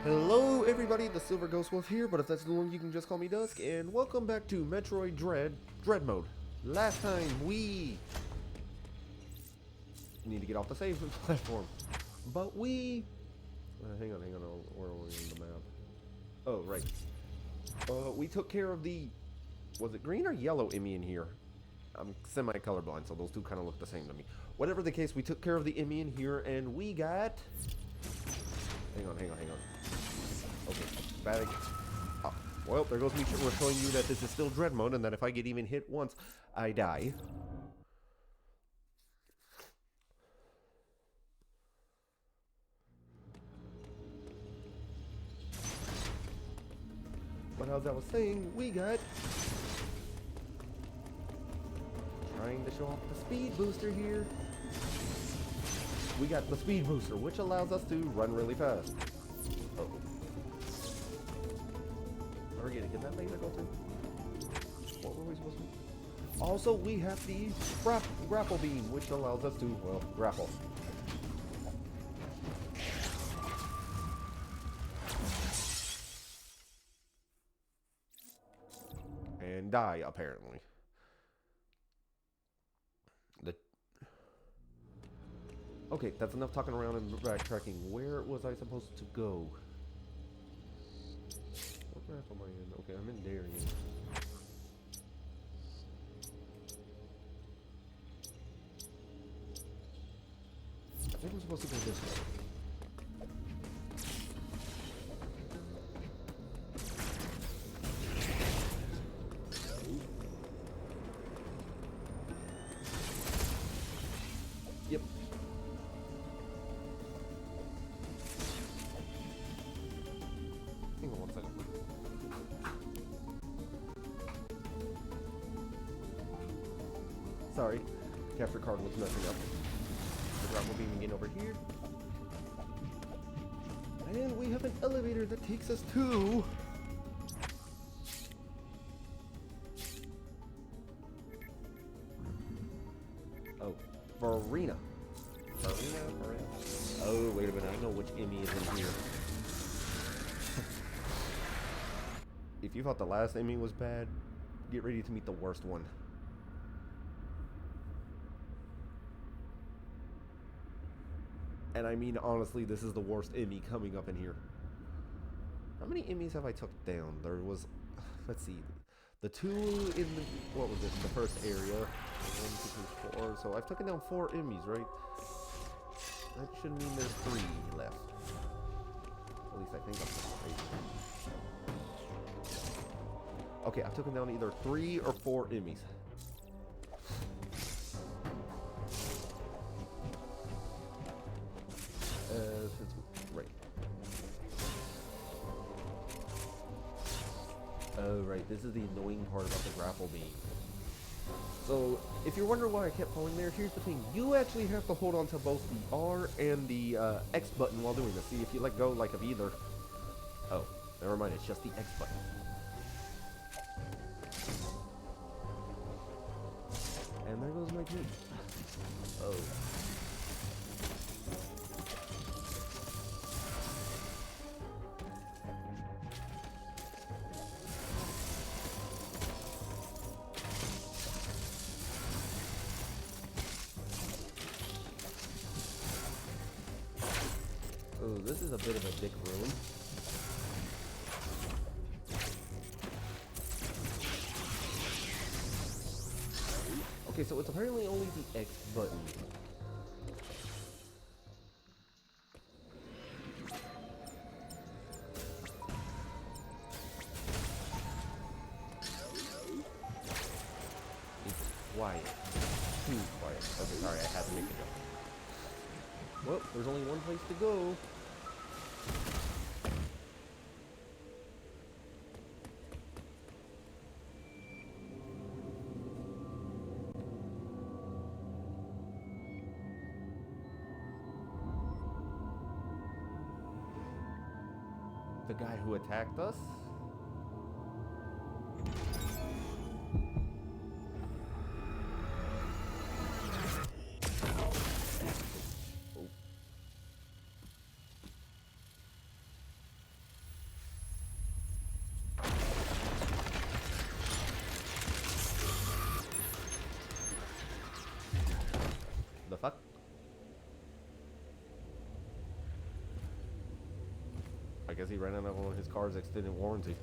Hello everybody, the Silver Ghost Wolf here, but if that's the one you can just call me Dusk, and welcome back to Metroid Dread Mode. Last time we need to get off the save platform, but we hang on, where are we on the map? Oh, right. We took care of the, was it green or yellow Emmy in here? I'm semi-colorblind, so those two kind of look the same to me. Whatever the case, we took care of the Emmy in here, and we got, hang on. Okay, bad. Oh, well, there goes me showing you that this is still Dread Mode, and that if I get even hit once, I die. But as I was saying, we got, trying to show off the speed booster here. We got the speed booster, which allows us to run really fast. Uh-oh. Forget it. Did that laser go through? What were we supposed to do? Also, we have the grapple beam, which allows us to, well, grapple. And die, apparently. Okay, that's enough talking around and backtracking. Where was I supposed to go? What map am I in? Okay, I'm in Darien. I think I'm supposed to go this way. Yep. Hang on one second. Sorry, capture card was messing up. The grapple beam again over here. And we have an elevator that takes us to... Oh, Farina. Farina. Oh, wait a minute, I know which Emmy is in here. If you thought the last Emmy was bad, get ready to meet the worst one. And I mean, honestly, this is the worst Emmy coming up in here. How many Emmys have I took down? There was, let's see, the two in the, what was it, the first area. 1, 2, 3, 4. So I've taken down 4 Emmys, right? That should mean there's 3 left. At least I think I'm right. Okay, I've taken down either 3 or 4 Emmys. Right. Oh, right. This is the annoying part about the grapple beam. So, if you're wondering why I kept falling there, here's the thing. You actually have to hold on to both the R and the X button while doing this. See, if you let go, like, of either... Oh, never mind. It's just the X button. And there goes my team. Oh. Oh, this is a bit of a dick room. Okay, so it's apparently only the X button. It's quiet. Too quiet. Okay, sorry, I had to make a jump. Well, there's only one place to go. The guy who attacked us? guess he ran out of one of his car's extended warranty.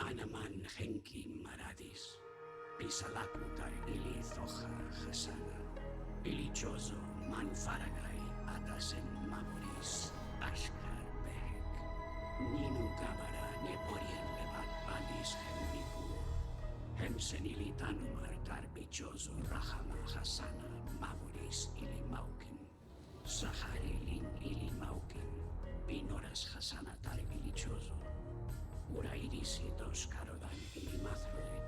Anaman Henki Maradis, Pisalakutar Ili Zoha Hasana, Ilichozo Manfaragai Atasen Maboris, Ashkar Behek, Ninu Gabara Neporian Levat Balis Henriku, Hemsenilitanumar Tarbichozo Rahama Hasana, Maboris Ili Maukin, Sahari Lin Ili Maukin, Pinoras Hasana Tarbilichozo. Urairisi dos Karodan ili Mathroid,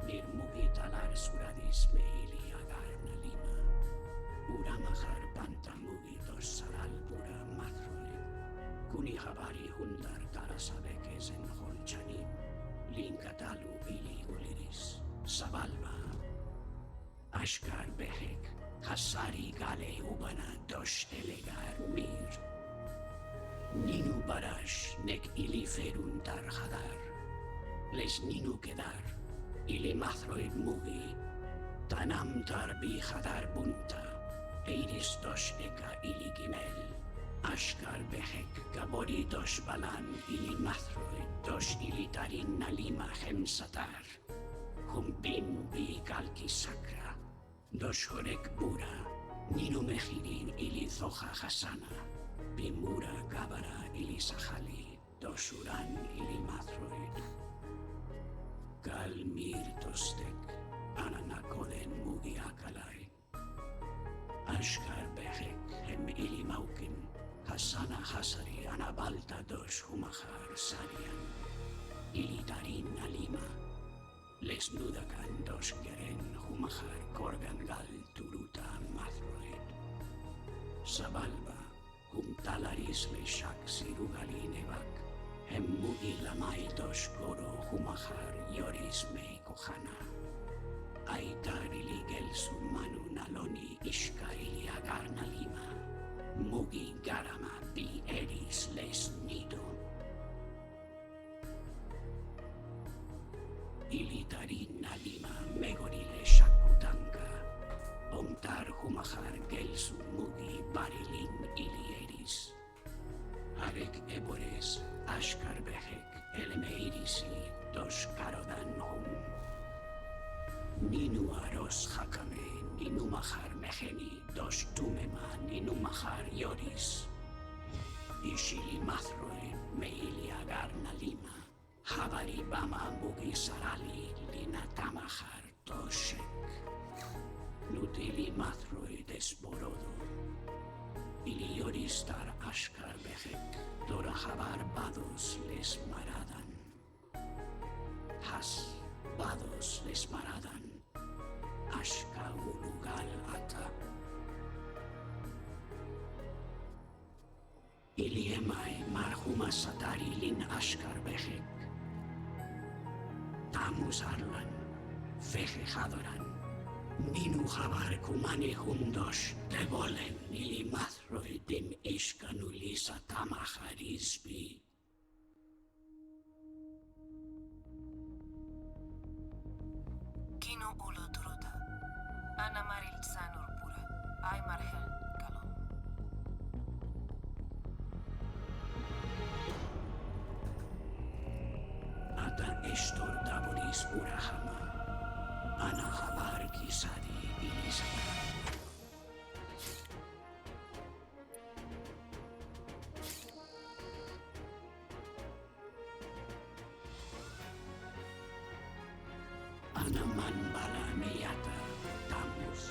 Nirmugi talar suradis me ili agarna lima, Uramahar pantamugi dos saral pura Mathroid, Kunihabari hundar tarasabekes en Holchanim, Linkatalu ili uliris, Sabalba, Ashkar Behek, Hasari gale ubana dos elegar mir, Ninu barash nek ili ferun tar hadar, les ninu kedar, ili mathroid mugi, tanam tar bi hadar bunta, eiris dos eka ili gimel, ashkar behek gabori dos balan ili mathroid, dos ili tarin nalima hemsatar, humpin bi kalki sakra, dos horek bura, ninu mehirin ili zoha hasana, Bimura Gabara ili Sahali, Dosuran ili Mathroid. Galmir Tostek, Ananakoden Mugi Akalai. Ashkar Behek, Hem ili Maukin, Hasana Hasari Anabalta dos Humahar Sarian. Ili Darin Alima, Les Nudakan dos Geren Humahar Korgangal Turuta Mathroid. Sabalba, Talaris le shak sirugali nevak, Mugi lamai dos goro humahar yoris me kohana. Aitar ili gelsu manu naloni ishka ili agarna lima, Mugi garama bi eris les nido. Ili tarin nalima megori le shakutanka, Omtar humahar gelsu mugi barilin ili eris. Arek ebores, ashkar behek, elemeirisi, dos karodan hum. Ninu aros hakame, ninu mahar meheni, dos tumema, ninu mahar yoris. Ishili mathroe, meili agarna lima, habari bama mugi sarali, lina tamahar toshek. Nutili Mathroid desborodo, ili yoristar ashkar behek, dora habar bados les maradan. Has bados les maradan, ashka ulugal ata. Ili emai marhuma satari lin ashkar behek. Tamus arlan, feje hadoran. Ninu habar kumane hundos, devolen ili mathroidim ishkanulisa tamaharisbi. Kino ulu turuta, ana maril sanur pura, ay marhel kalon. Ata estor daboris urahama, ana habar kisadi ilisaka. Ana manbala meyata tamus.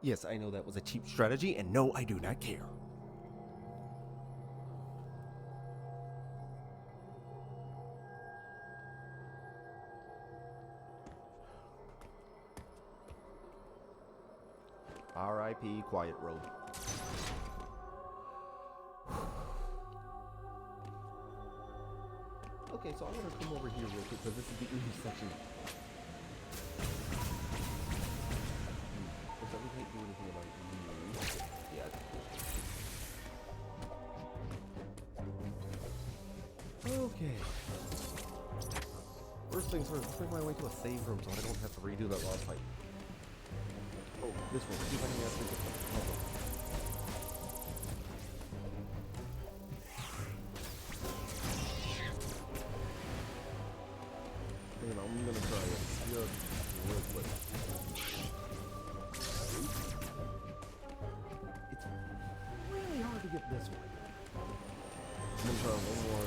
Yes, I know that was a cheap strategy, and no, I do not care. R.I.P. Quiet Road. Okay, so I want to come over here real quick because this is the intersection. Does everything do anything about you? Yeah. Okay. First things first, let's make my way to a save room so I don't have to redo that last fight. Oh, this one. See if I can actually get the puzzle. Man, I'm gonna try it just real quick. It's really hard to get this one. I'm gonna try one more.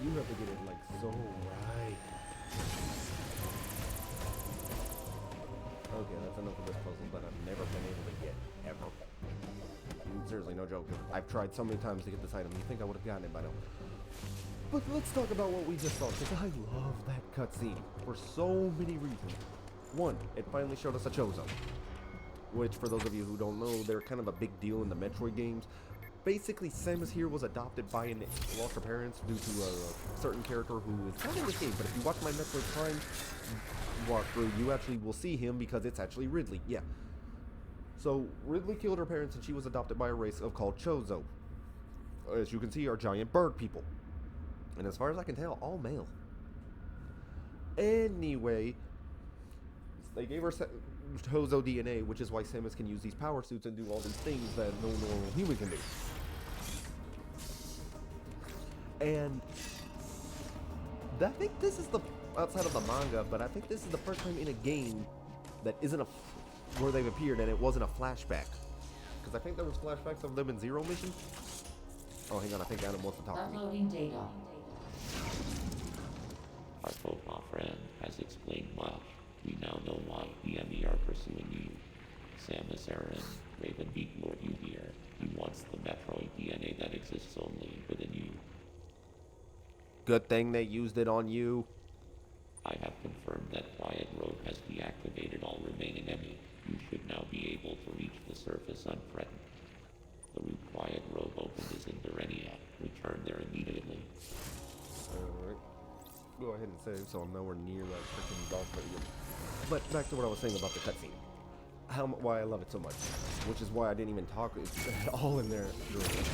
You have to get it like so right. Okay, that's enough of this puzzle that I've never been able to get ever. Seriously, no joke. I've tried so many times to get this item. You think I would have gotten it by now? But let's talk about what we just saw, because I love that cutscene for so many reasons. One, it finally showed us a Chozo, which for those of you who don't know, they're kind of a big deal in the Metroid games. Basically, Samus here was adopted by and lost her parents due to a certain character who is kind of in this game. But if you watch my Metroid Prime walkthrough, you actually will see him because it's actually Ridley. Yeah. So Ridley killed her parents and she was adopted by a race called Chozo. As you can see, are giant bird people. And as far as I can tell, all male. Anyway, they gave her Chozo DNA, which is why Samus can use these power suits and do all these things that no normal human can do. And I think this is the, outside of the manga, but I think this is the first time in a game that isn't where they've appeared and it wasn't a flashback. Because I think there was flashbacks of them in Zero Mission. Oh, hang on, I think Adam wants to talk to me. Uploading data. Our profile friend has explained much. We now know why the enemy are pursuing you. Samus Aran, Raven beat Lord you here. He wants the Metroid DNA that exists only within you. Good thing they used it on you. I have confirmed that Quiet Road has deactivated all remaining enemies. You should now be able to reach the surface unthreatened. The route Quiet Road opened is in Durenia. Return there immediately. Alright. Go ahead and save so I'm nowhere near that freaking dog video. But back to what I was saying about the cutscene. Why I love it so much. Which is why I didn't even talk at all in there during it.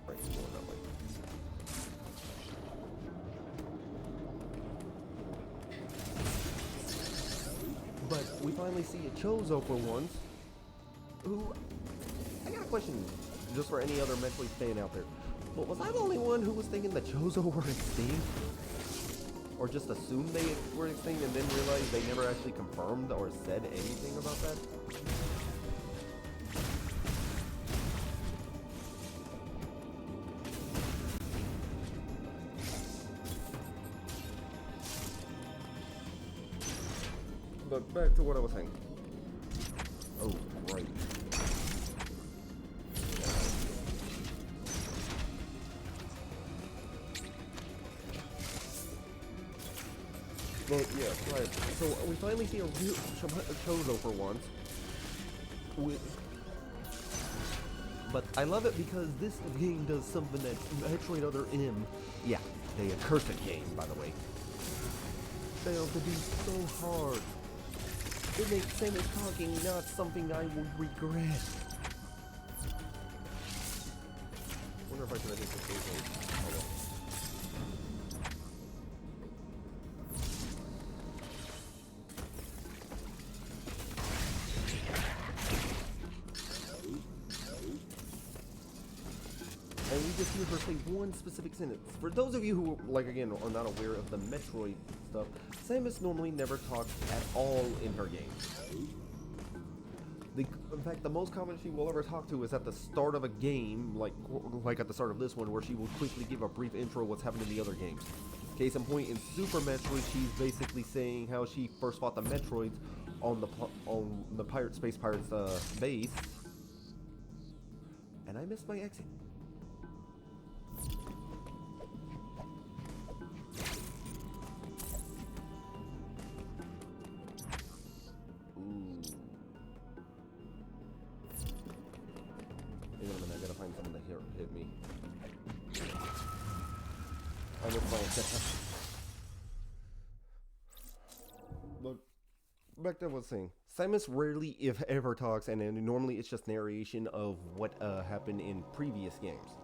Right, going that way. But we finally see a Chozo for once. Who, I got a question just for any other Metroid fan out there. But was I the only one who was thinking the Chozo were extinct? Or just assumed they were extinct and then realized they never actually confirmed or said anything about that? But back to what I was saying. Oh, right. But yeah, right. So we finally see a real Chozo for once. But I love it because this game does something that Metroid Other M, yeah, they accursed game, by the way, failed to do so hard. It makes Samus talking not something I would regret. Wonder if I can edit the Chozo. Oh well. And we just hear her say one specific sentence. For those of you who, like again, are not aware of the Metroid stuff, Samus normally never talks at all in her games. In fact, the most common she will ever talk to is at the start of a game, like at the start of this one, where she will quickly give a brief intro of what's happened in the other games. Case in point, in Super Metroid, she's basically saying how she first fought the Metroids on the Space Pirates base, and I missed my exit. I gotta find someone to hit me. I missed my exit. Look, back to what I was saying. Samus rarely, if ever, talks, and then normally it's just narration of what happened in previous games.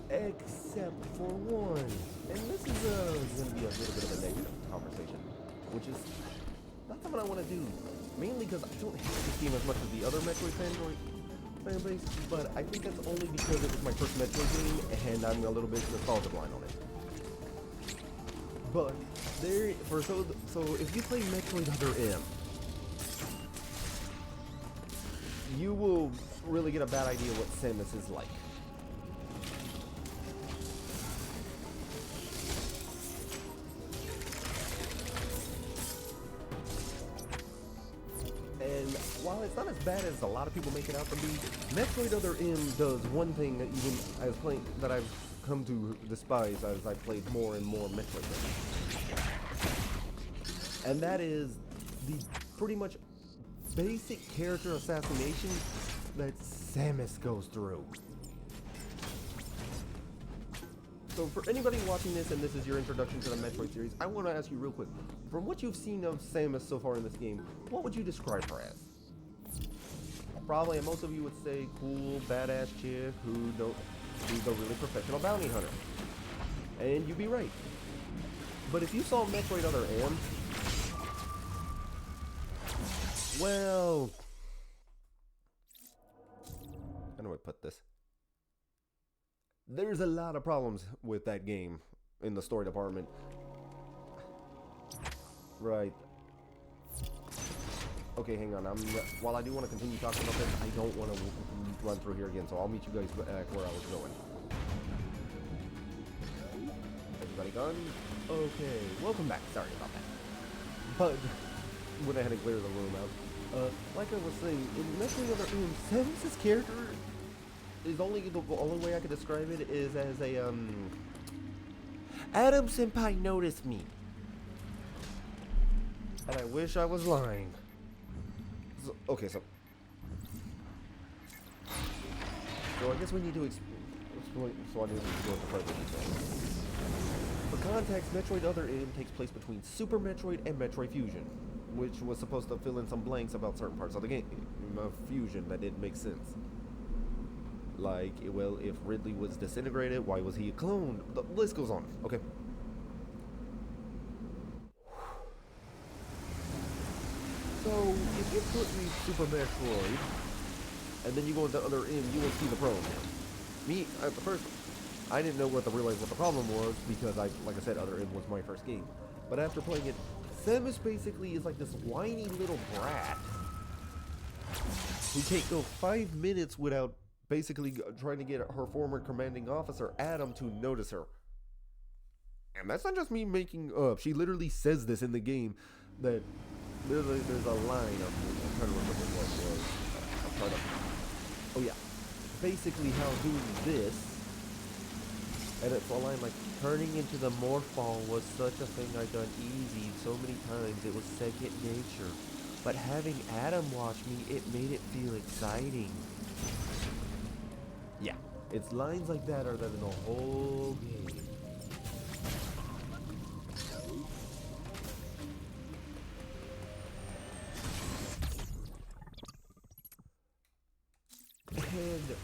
Except for one. And this is going to be a little bit of a negative conversation, which is not something I want to do. Mainly because I don't hate this game as much as the other Metroid fan base, but I think that's only because it was my first Metroid game, and I'm a little bit nostalgia blind on it. But so if you play Metroid Other M, you will really get a bad idea what Samus is like. And while it's not as bad as a lot of people make it out to be, Metroid Other M does one thing that that I've come to despise as I played more and more Metroid games. And that is the pretty much basic character assassination that Samus goes through. So for anybody watching this, and this is your introduction to the Metroid series, I want to ask you real quick, from what you've seen of Samus so far in this game, what would you describe her as? Probably, and most of you would say, cool, badass chick who's a really professional bounty hunter. And you'd be right. But if you saw Metroid Other M, well, how do I put this? There's a lot of problems with that game in the story department. Right. Okay, hang on. While I do want to continue talking about this, I don't want to run through here again, so I'll meet you guys back where I was going. Everybody gone? Okay, welcome back. Sorry about that. But went ahead and cleared the room out. Like I was saying, in Metroid Other M, Samus's character is the only way I could describe it is as a Adam Senpai noticed me. And I wish I was lying. So, okay, so I guess we need to explain. So I need to explore the further details. For context, Metroid Other M takes place between Super Metroid and Metroid Fusion, which was supposed to fill in some blanks about certain parts of the game of Fusion that didn't make sense. Like, well, if Ridley was disintegrated, why was he a clone? The list goes on, okay? So, if you put me Super Metroid, and then you go into Other M, you will see the problem. Me, at the first, I didn't realize what the problem was, because like I said, Other M was my first game. But after playing it, Samus basically is like this whiny little brat who can't go 5 minutes without basically trying to get her former commanding officer, Adam, to notice her. And that's not just me making up. She literally says this in the game, that there's a line, I'm trying to remember what it was. I'm trying to, oh yeah. Basically how doing this, and it's a line like, turning into the Morphball was such a thing I done easy so many times, it was second nature. But having Adam watch me, it made it feel exciting. Yeah, it's lines like that are in the whole game. And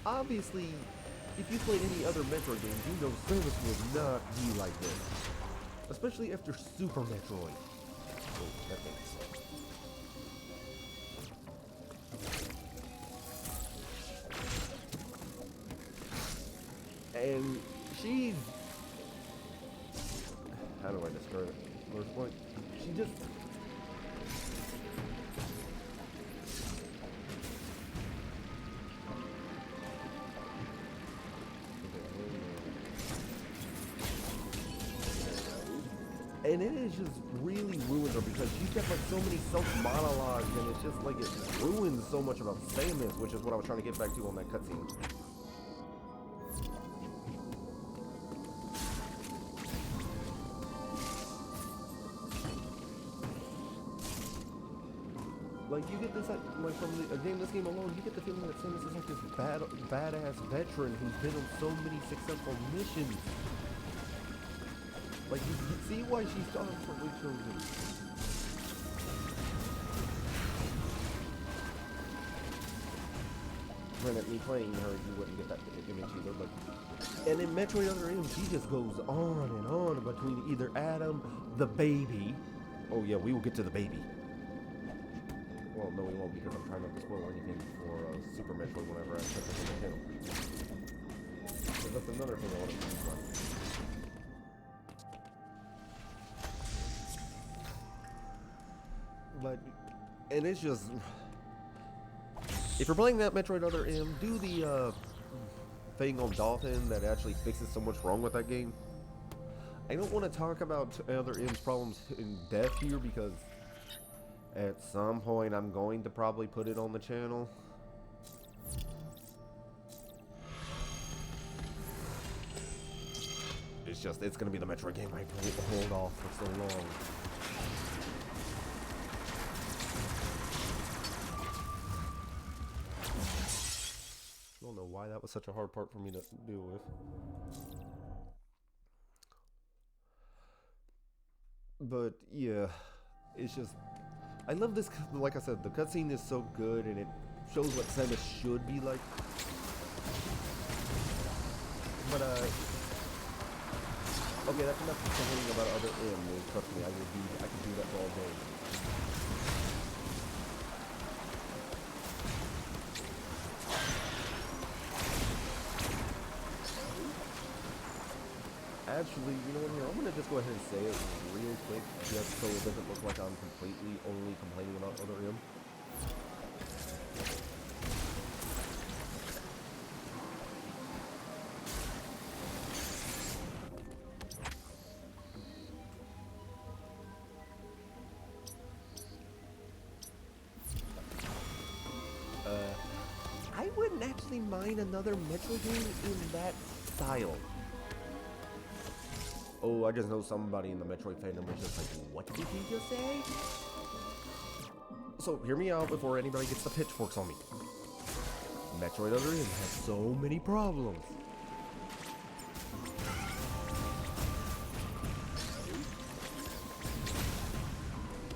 obviously, if you played any other Metroid games, you know Samus would not be like this. Especially after Super Metroid. Oh, that thing is slow. she's... How do I describe it? First point, she just... And it is just really ruined her because she's got like so many self-monologues, and it's just like it ruins so much about Samus, which is what I was trying to get back to on that cutscene. Like you get this like from this game alone, you get the feeling that Samus is like this badass veteran who's been on so many successful missions. Like, you see why she's constantly chosen. Granted, me playing her, you wouldn't get that image either, but... And in Metroid Other M, she just goes on and on between either Adam, the baby... Oh yeah, we will get to the baby. Well, no we won't, because I'm trying not to spoil anything for Super Metroid whenever I check this on the channel. So that's another thing I want to talk about. But, and it's just, if you're playing that Metroid Other M, do the thing on Dolphin that actually fixes so much wrong with that game. I don't want to talk about Other M's problems in depth here because at some point I'm going to probably put it on the channel. It's just, it's going to be the Metroid game I hold off for so long. I don't know why that was such a hard part for me to deal with. But yeah, it's just, I love this, like I said, the cutscene is so good and it shows what Samus should be like. But okay, that's enough complaining about Other M. Trust me, I can do that for all day. Actually, you know what, here, I'm going to just go ahead and say it real quick, just so it doesn't look like I'm completely only complaining about Other M. I wouldn't actually mind another Metroid game in that style. Oh, I just know somebody in the Metroid fandom was just like, what did he just say? So, hear me out before anybody gets the pitchforks on me. Metroid Other M has so many problems.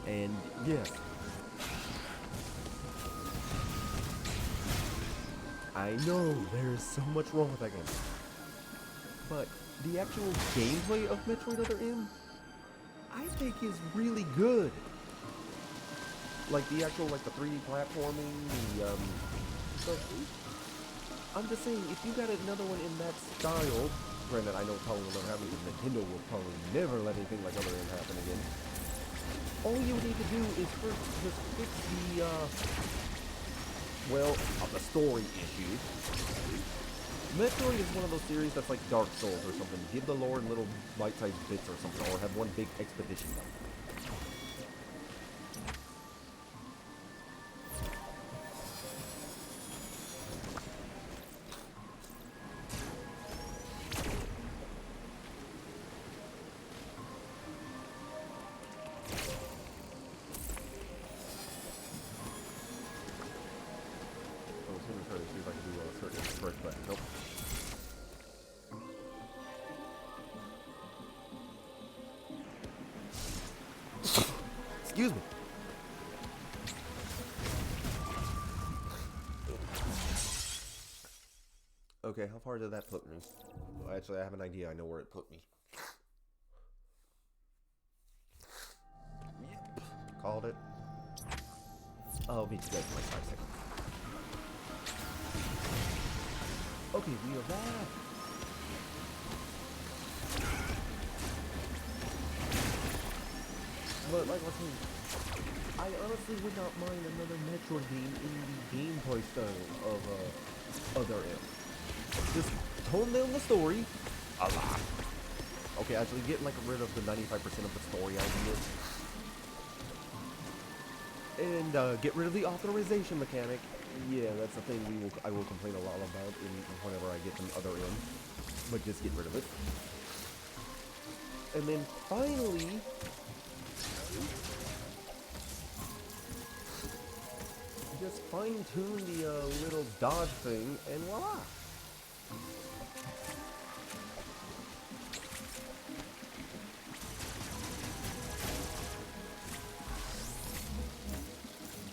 And, yes. I know, there is so much wrong with that game. But the actual gameplay of Metroid Other M, I think is really good. Like the actual, like the 3D platforming, so I'm just saying, if you got another one in that style, granted I know it probably will never happen because Nintendo will probably never let anything like Other M happen again. All you need to do is first just fix the, the story issues. Metroid is one of those series that's like Dark Souls or something. Give the lore in little bite-sized bits or something, or have one big expedition done. I was going to try to see if I can do a certain trick, but nope. Excuse me. Okay, how far did that put me? Well, actually, I have an idea. I know where it put me. Yep. Called it. I'll meet you guys in like 5 seconds. Okay, we are back. But like I was saying, I honestly would not mind another Metroid game in the gameplay style of Other M. Just tone down the story a lot. Okay, actually get like rid of the 95% of the story ideas. And get rid of the authorization mechanic. Yeah, that's the thing I will complain a lot about whenever I get some Other M. But just get rid of it. And then finally, just fine-tune the little dodge thing, and voila!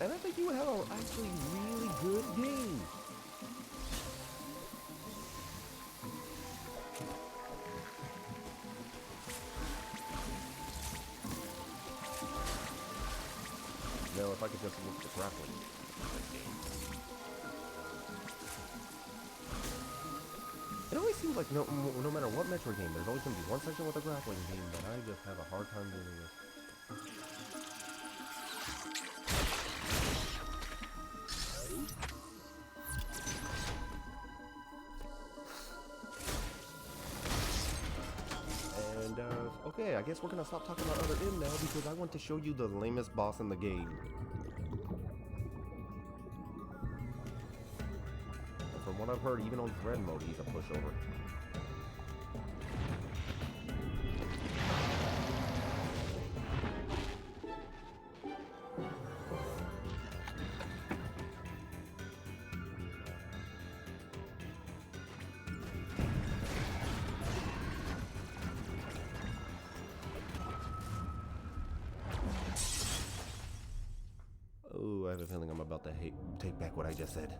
And I think you would have an actually really good game. Now, if I could just look at the grappling. It always seems like no matter what Metroid game, there's always going to be one section with a grappling game that I just have a hard time dealing with. And, okay, I guess we're going to stop talking about Other M now because I want to show you the lamest boss in the game. From what I've heard, even on Dread mode, he's a pushover. Oh, I have a feeling I'm about to take back what I just said.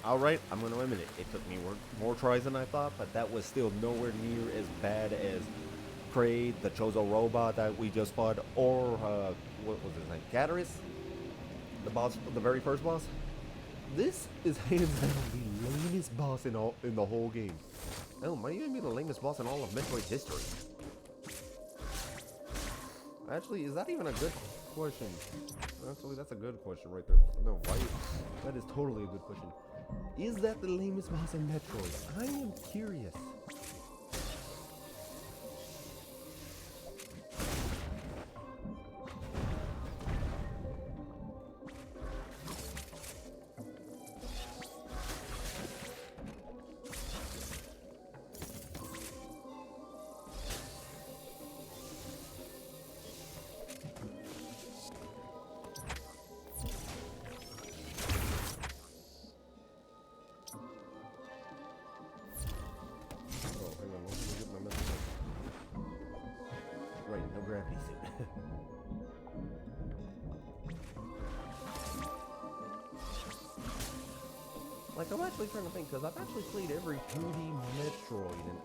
Alright, I'm going to admit it. It took me more tries than I thought, but that was still nowhere near as bad as Kraid, the Chozo robot that we just fought, or, what was his name? Cataris? The boss, the very first boss? This is hands down the lamest boss in the whole game. Oh, might even be the lamest boss in all of Metroid history. Actually, is that even a good question? Actually, that's a good question right there. No, why? That is totally a good question. Is that the lamest boss in Metroid? I am curious. Right, no gravity suit. Like, I'm actually trying to think, because I've actually played every 2D Metroid, and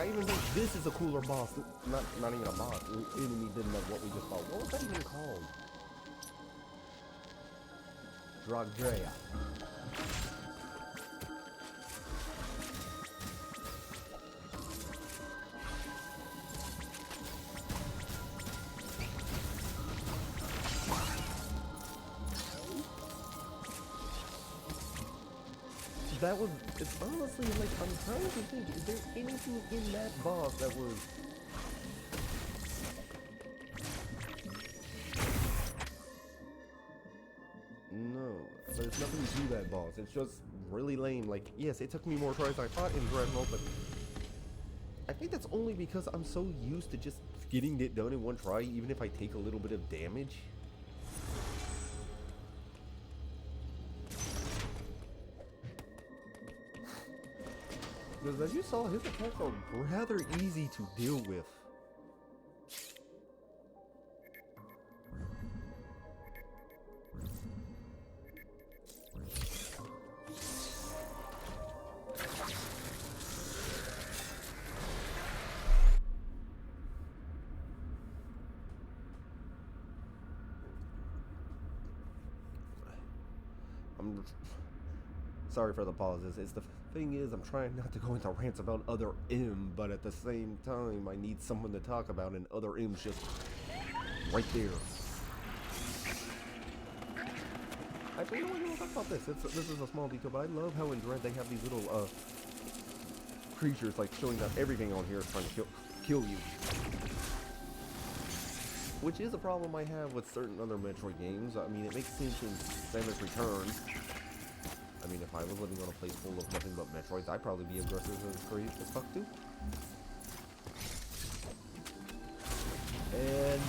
I even think this is a cooler boss. Not even a boss. Enemy didn't know what we just fought. What was that even called? Dread DREAD. That was, it's honestly like, I'm trying to think, is there anything in that boss that was... No, there's nothing to that boss, it's just really lame. Like, yes, it took me more tries than I thought in Dread Mode, but I think that's only because I'm so used to just getting it done in one try, even if I take a little bit of damage. Because as you saw, his attacks are rather easy to deal with. I'm sorry for the pauses. It's the thing is, I'm trying not to go into rants about other M, but at the same time, I need someone to talk about, and other M's just right there. I think no one will talk about this. This is a small detail, but I love how in Dread they have these little creatures like showing that everything on here is trying to kill you. Which is a problem I have with certain other Metroid games. I mean, it makes sense in Samus Returns. I mean, if I was living on a place full of nothing but Metroids, I'd probably be aggressive as fuck too. And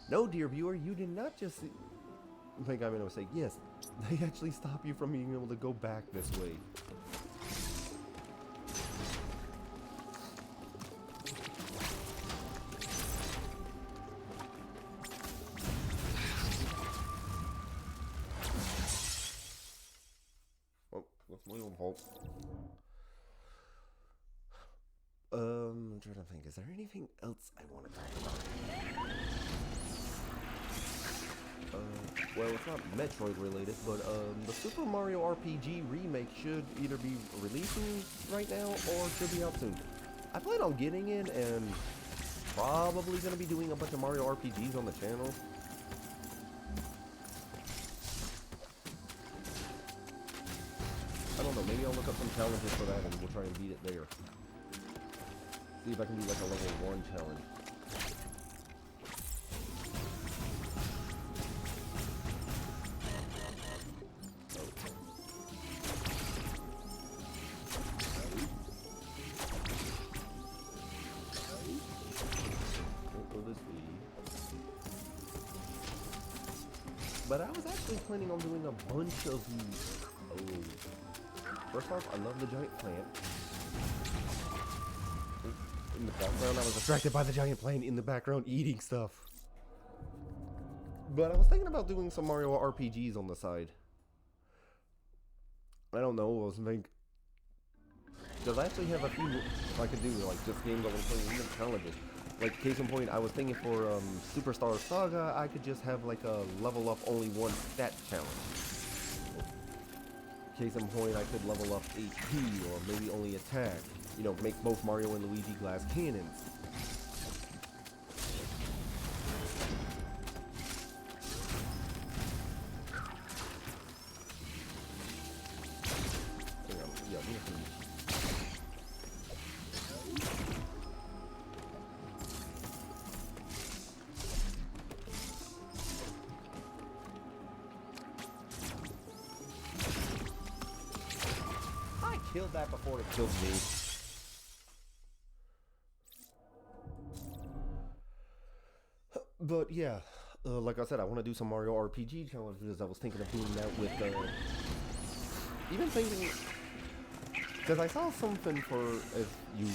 no, dear viewer, you did not just think I'm gonna say yes. They actually stop you from being able to go back this way. My own fault. I'm trying to think, is there anything else I want to talk about? Well, it's not Metroid related, but the Super Mario RPG remake should either be releasing right now or should be out soon. I plan on getting it and probably going to be doing a bunch of Mario RPGs on the channel. I don't know, maybe I'll look up some challenges for that and we'll try and beat it there. See if I can do like a level 1 challenge. What will this be? But I was actually planning on doing a bunch of these. First off, I love the giant plant. In the background, I was distracted by the giant plant in the background eating stuff. But I was thinking about doing some Mario RPGs on the side. I don't know, I was thinking... Because I actually have a few I could do, like just games I want to play, even challenges. Like, case in point, I was thinking for Superstar Saga, I could just have like a level up only one stat challenge. Case in point, I could level up HP or maybe only attack. You know, make both Mario and Luigi glass cannons. Killed that before it killed me. But yeah, like I said, I want to do some Mario RPG challenges. I was thinking of doing that with, even thinking, because I saw something for, if you,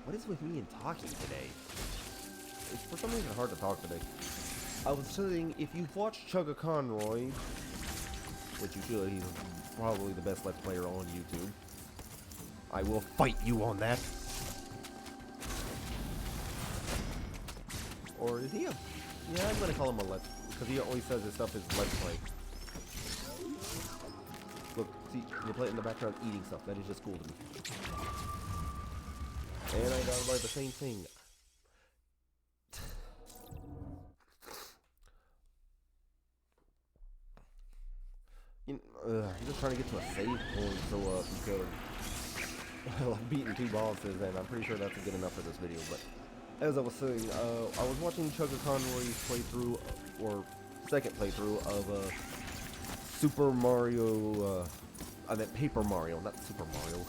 what is with me and talking today? It's for some reason hard to talk today. I was saying, if you've watched Chugga Conroy, which you should, he's probably the best Let's Player on YouTube. I will fight you on that. Or is he a... Yeah, I'm gonna call him a let's... Because he always says his stuff is let's play. Look, see, you play it in the background eating stuff. That is just cool to me. And I got about the same thing. I'm just trying to get to a save point so because I've beaten 2 bosses and I'm pretty sure that's good enough for this video. But as I was saying, I was watching Chugga Conroy's playthrough, or second playthrough of Super Mario, that Paper Mario, not Super Mario.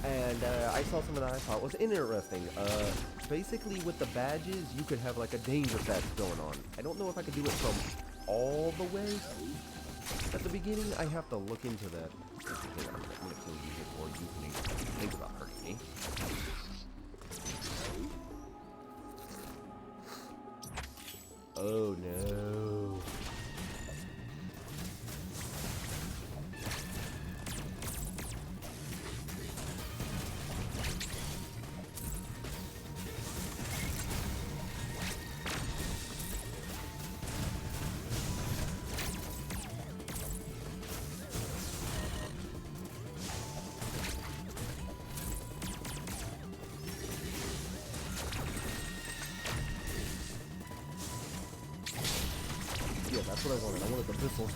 And I saw something that I thought was interesting. Basically with the badges, you could have like a danger stats going on. I don't know if I could do it from all the way at the beginning. I have to look into that. I'm gonna kill you before you can even think about hurting me. Oh no. Yeah, that's what I wanted. I wanted the pistol.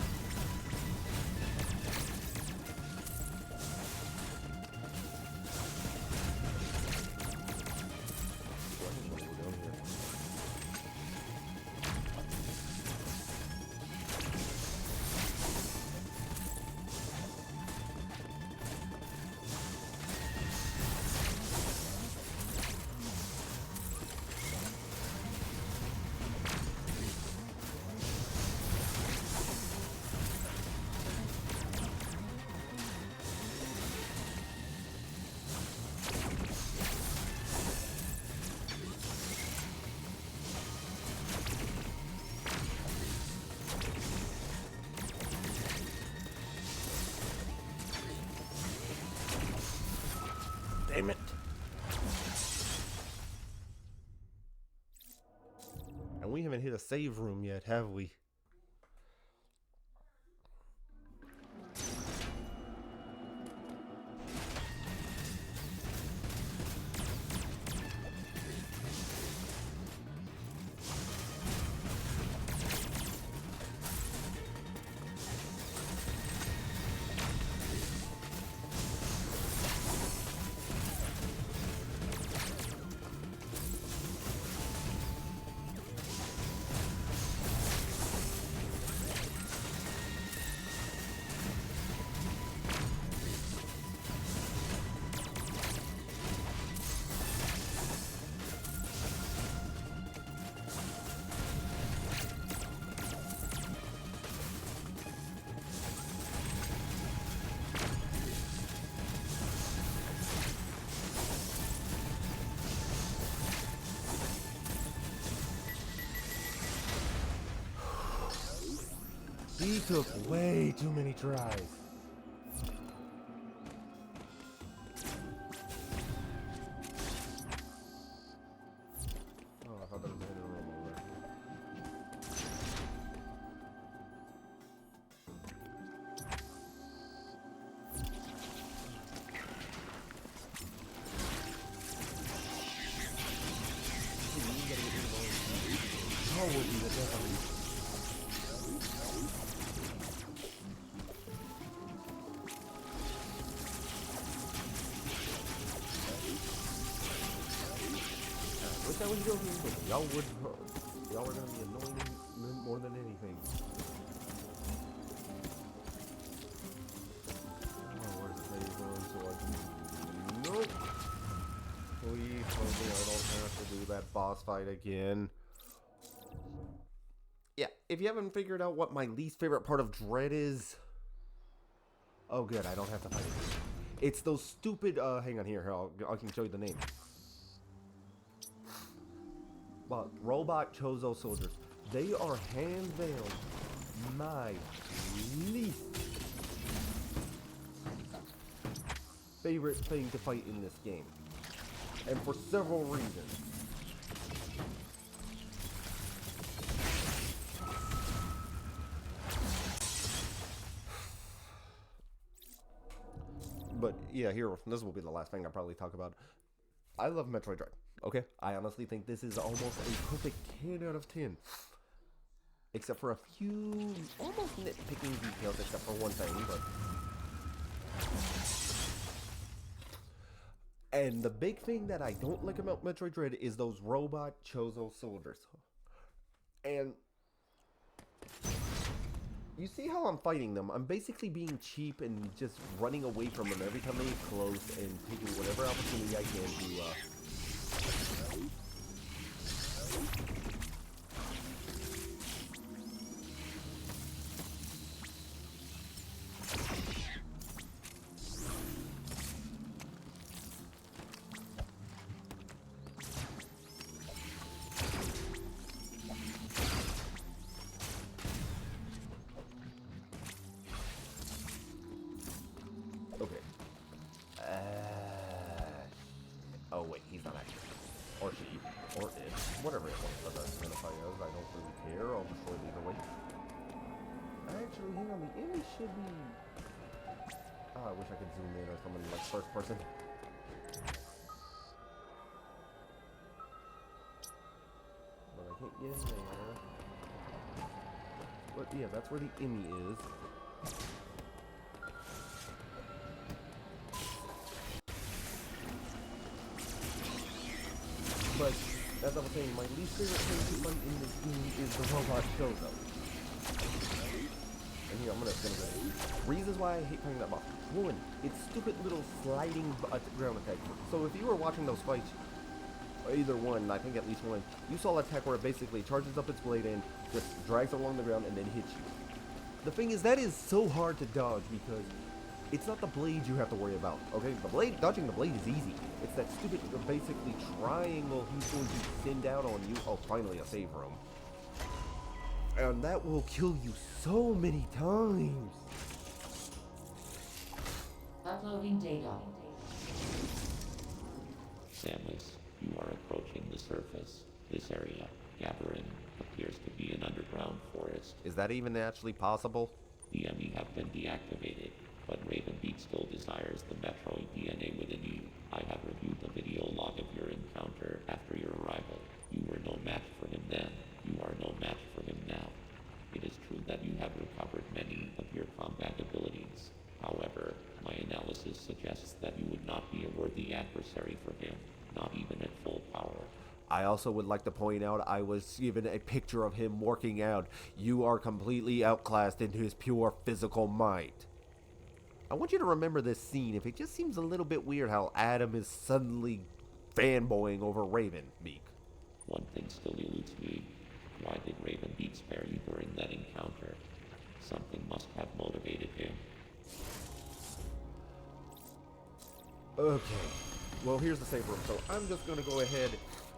Damn it. And we haven't hit a save room yet, have we? He took way too many tries. Oh, I thought that was the end of the room over there. How would you the devil? Wish I was joking, but y'all were gonna be annoying more than anything. Oh, where's the save zone so I can... Nope. Please, hopefully I don't have to do that boss fight again. Yeah, if you haven't figured out what my least favorite part of Dread is... Oh good, I don't have to fight it. It's those stupid, hang on here, I can show you the name. But robot Chozo soldiers, they are hands down my least favorite thing to fight in this game. And for several reasons. But yeah, here, this will be the last thing I probably talk about. I love Metroid Dread. Okay? I honestly think this is almost a perfect 10 out of 10. Except for a few almost nitpicking details, except for one thing, but... And the big thing that I don't like about Metroid Dread is those robot Chozo soldiers. And... you see how I'm fighting them? I'm basically being cheap and just running away from them every time they get close and taking whatever opportunity I can to, okay. Oh wait, he's not actually. Or she. Or it. Whatever it wants to identify as. I don't really care. I'll destroy it either way. Actually, hang on. The image should be... I wish I could zoom in or something like first person. But I can't get in there. But yeah, that's where the Emmy is. But, as I was saying, my least favorite thing to fight in this game is the robot Chozo. And here, I'm gonna go. Reasons why I hate fighting that boss. One, it's stupid little sliding ground attack. So if you were watching those fights, either one, I think at least one, you saw an attack where it basically charges up its blade and just drags along the ground and then hits you. The thing is, that is so hard to dodge because it's not the blade you have to worry about, okay? The blade, dodging the blade is easy. It's that stupid, basically, triangle he's going to send out on you. Oh, finally a save room. And that will kill you so many times. Uploading data. Samus, you are approaching the surface. This area, Gathering, appears to be an underground forest. Is that even actually possible? The enemy have been deactivated, but Ravenbeak still desires the Metroid DNA within you. I have reviewed the video log of your encounter after your arrival. You were no match for him then. You are no match for him now. It is true that you have recovered many of your combat abilities. However, my analysis suggests that you would not be a worthy adversary for him, not even at full power. I also would like to point out I was given a picture of him working out. You are completely outclassed into his pure physical might. I want you to remember this scene. If it just seems a little bit weird how Adam is suddenly fanboying over Ravenbeak. One thing still eludes me. Why did Ravenbeak spare you during that encounter? Something must have motivated him. Okay. Well, here's the save room. So I'm just going to go ahead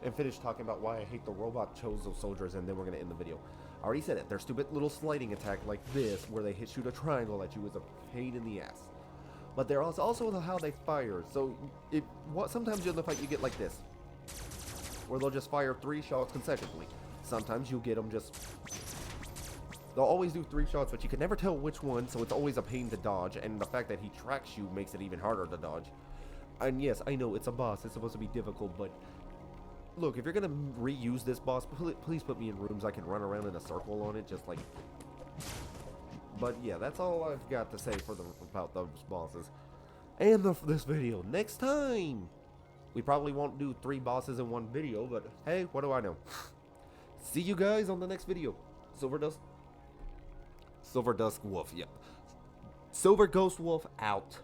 and finish talking about why I hate the robot Chozo soldiers, and then we're going to end the video. I already said it. Their stupid little sliding attack like this, where they shoot a triangle at you, is a pain in the ass. But there is also how they fire. So sometimes in the fight you get like this, where they'll just fire 3 shots consecutively. Sometimes you'll get them just... they'll always do 3 shots, but you can never tell which one, so it's always a pain to dodge. And the fact that he tracks you makes it even harder to dodge. And yes, I know it's a boss. It's supposed to be difficult, but... look, if you're going to reuse this boss, please put me in rooms I can run around in a circle on it, just like... But yeah, that's all I've got to say about those bosses. And this video. Next time! We probably won't do 3 bosses in one video, but hey, what do I know? See you guys on the next video. Silver Dusk Wolf, yep. Silver Ghost Wolf out.